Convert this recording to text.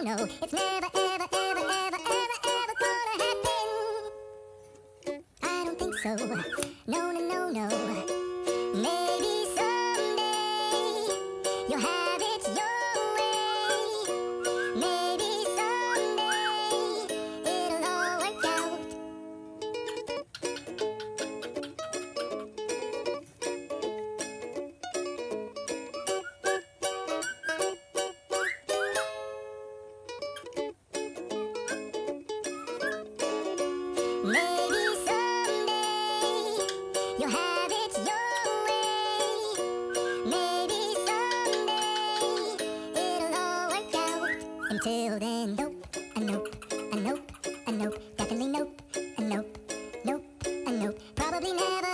no, it's never, ever, ever, ever, ever, ever gonna happen. I don't think so. No, no, no, no. Maybe someday you'll have it your way. Maybe someday it'll all work out. Maybe someday you'll have it your way. Maybe someday it'll all work out. Until then, nope, a nope, a nope, a nope, definitely nope, a nope, nope, a nope, probably never.